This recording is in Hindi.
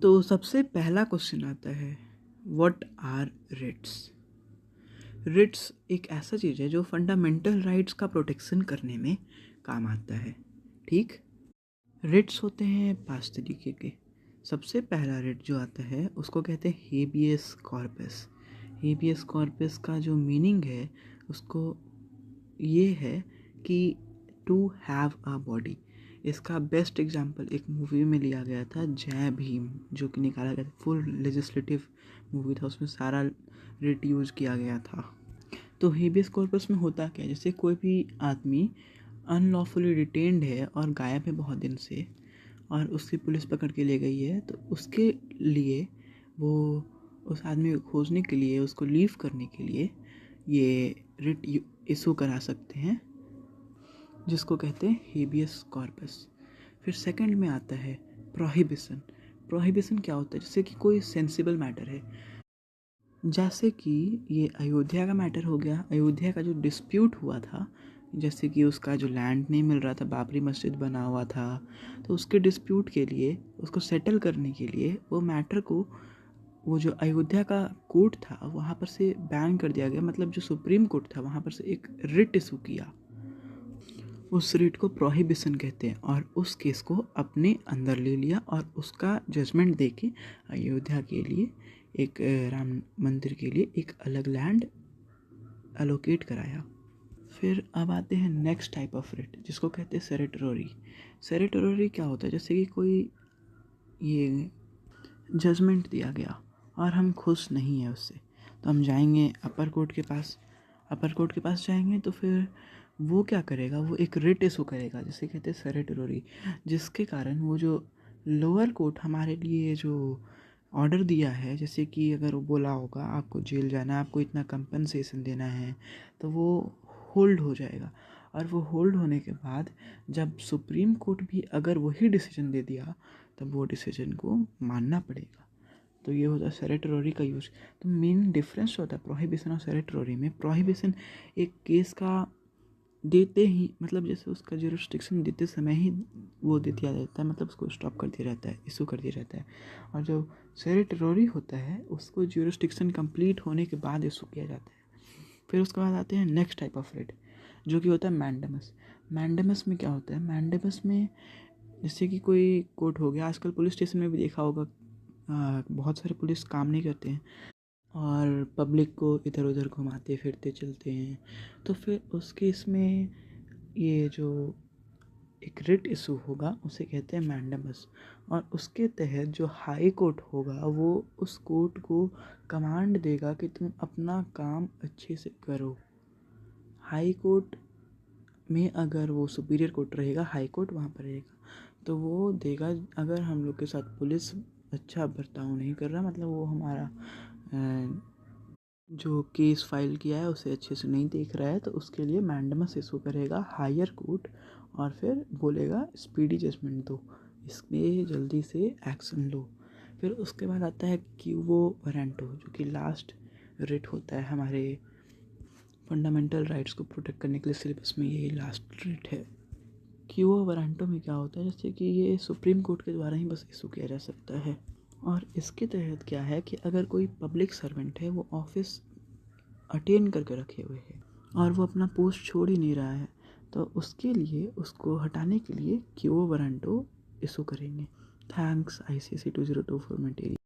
तो सबसे पहला क्वेश्चन आता है, व्हाट आर रिट्स। रिट्स एक ऐसा चीज़ है जो फंडामेंटल राइट्स का प्रोटेक्शन करने में काम आता है। ठीक, रिट्स होते हैं 5 तरीके के। सबसे पहला रिट जो आता है उसको कहते हैं हेबियस कॉर्पस। हेबियस कॉर्पस का जो मीनिंग है उसको ये है कि टू हैव अ बॉडी। इसका बेस्ट एग्जांपल एक मूवी में लिया गया था, जय भीम, जो कि निकाला गया था, फुल लेजिस्लेटिव मूवी था, उसमें सारा रिट यूज़ किया गया था। तो हेबियस कॉर्पस में होता क्या है, जैसे कोई भी आदमी अनलॉफुली डिटेन्ड है और गायब है बहुत दिन से और उसकी पुलिस पकड़ के ले गई है, तो उसके लिए वो उस आदमी को खोजने के लिए, उसको लीव करने के लिए ये रिट इशू करा सकते हैं, जिसको कहते हैं हेबियस कॉर्पस। फिर सेकंड में आता है प्रोहिबिशन। प्रोहिबिशन क्या होता है, जैसे कि कोई सेंसिबल मैटर है, जैसे कि ये अयोध्या का मैटर हो गया। अयोध्या का जो डिस्प्यूट हुआ था, जैसे कि उसका जो लैंड नहीं मिल रहा था, बाबरी मस्जिद बना हुआ था, तो उसके डिस्प्यूट के लिए, उसको सेटल करने के लिए वो मैटर को, वो जो अयोध्या का कोर्ट था वहाँ पर से बैन कर दिया गया, मतलब जो सुप्रीम कोर्ट था वहाँ पर से एक रिट इशू किया। उस रिट को प्रोहिबिशन कहते हैं, और उस केस को अपने अंदर ले लिया और उसका जजमेंट देके अयोध्या के लिए एक राम मंदिर के लिए एक अलग लैंड एलोकेट कराया। फिर अब आते हैं नेक्स्ट टाइप ऑफ रिट, जिसको कहते हैं सेरेटोरी। सेरेटोरी क्या होता है, जैसे कि कोई ये जजमेंट दिया गया और हम खुश नहीं हैं उससे, तो हम जाएंगे अपर कोर्ट के पास। अपर कोर्ट के पास जाएंगे तो फिर वो क्या करेगा, वो एक रिट इशू करेगा, जिसे कहते हैं सेरेटोरी, जिसके कारण वो जो लोअर कोर्ट हमारे लिए जो ऑर्डर दिया है, जैसे कि अगर वो बोला होगा आपको जेल जाना है, आपको इतना कंपनसेशन देना है, तो वो होल्ड हो जाएगा। और वो होल्ड होने के बाद जब सुप्रीम कोर्ट भी अगर वही डिसीजन दे दिया, तब वो डिसीजन को मानना पड़ेगा। तो ये होता है सेरेटोरी का यूज। तो मेन डिफरेंस होता है प्रोहिबिशन और सेरेटोरी में। प्रोहिबिशन एक केस का देते ही, मतलब जैसे उसका ज्यूरिसडिक्शन देते समय ही वो दे दिया जाता है, मतलब उसको स्टॉप कर दिया जाता है, इशू कर दिया जाता है। और जो सेरेटोरी होता है उसको ज्यूरिसडिक्शन कंप्लीट होने के बाद इशू किया जाता है। फिर उसके बाद आते हैं नेक्स्ट टाइप ऑफ रिट, जो कि होता है मैंडेमस। मैंडेमस में क्या होता है, मैंडेमस में जैसे कि कोई कोर्ट हो गया, आजकल पुलिस स्टेशन में भी देखा होगा, बहुत सारे पुलिस काम नहीं करते हैं और पब्लिक को इधर उधर घुमाते फिरते चलते हैं। तो फिर उस केस में ये जो एक रिट इशू होगा उसे कहते हैं मैंडेमस, और उसके तहत जो हाई कोर्ट होगा वो उस कोर्ट को कमांड देगा कि तुम अपना काम अच्छे से करो। हाई कोर्ट में अगर वो सुपीरियर कोर्ट रहेगा, हाई कोर्ट वहाँ पर रहेगा, तो वो देगा अगर हम लोग के साथ पुलिस अच्छा बर्ताव नहीं कर रहा, मतलब वो हमारा जो केस फाइल किया है उसे अच्छे से नहीं देख रहा है, तो उसके लिए मैंडेमस इशू करेगा हायर कोर्ट, और फिर बोलेगा स्पीडी जजमेंट दो, इसमें जल्दी से एक्शन लो। फिर उसके बाद आता है क्यूवो वारंटो, जो कि लास्ट रिट होता है हमारे फंडामेंटल राइट्स को प्रोटेक्ट करने के लिए। सिलेबस में यही लास्ट रिट है। क्यूवो वारंटो में क्या होता है, जैसे कि ये सुप्रीम कोर्ट के द्वारा ही बस इशू किया जा सकता है, और इसके तहत क्या है कि अगर कोई पब्लिक सर्वेंट है, वो ऑफिस अटेन करके रखे हुए है और वो अपना पोस्ट छोड़ ही नहीं रहा है, तो उसके लिए, उसको हटाने के लिए क्यूवो वारंटो इशू करेंगे। Thanks ICC 2024 material.